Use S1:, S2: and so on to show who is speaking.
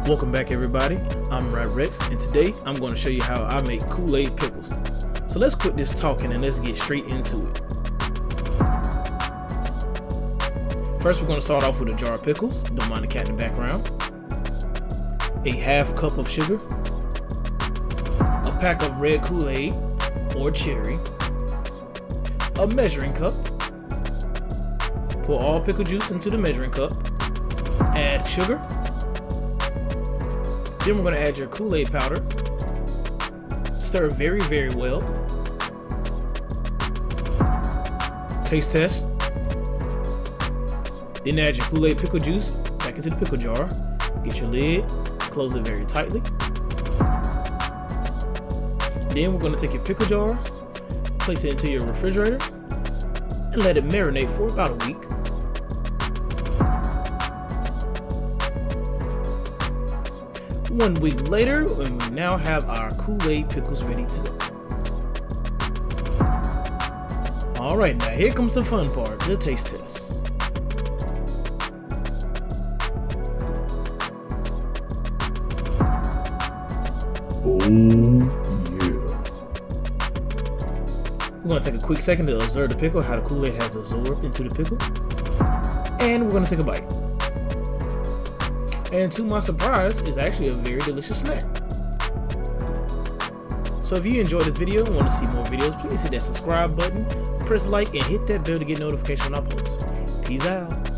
S1: Welcome back everybody, I'm R.A.D.D, and today I'm going to show you how I make Kool-Aid pickles. So let's quit this talking and let's get straight into it. First we're going to start off with a jar of pickles, don't mind the cat in the background, a half cup of sugar, a pack of red Kool-Aid or cherry, a measuring cup, pour all pickle juice into the measuring cup, add sugar. Then we're going to add your Kool-Aid powder. Stir very, very well. Taste test. Then add your Kool-Aid pickle juice back into the pickle jar. Get your lid, close it very tightly. Then we're going to take your pickle jar, place it into your refrigerator, and let it marinate for about a week. One week later, and we now have our Kool-Aid pickles ready to go. Alright, now here comes the fun part, the taste test.
S2: Oh yeah.
S1: We're going to take a quick second to observe the pickle, how the Kool-Aid has absorbed into the pickle. And we're going to take a bite. And to my surprise, it's actually a very delicious snack. So if you enjoyed this video and want to see more videos, please hit that subscribe button, press like, and hit that bell to get notification when I post. Peace out.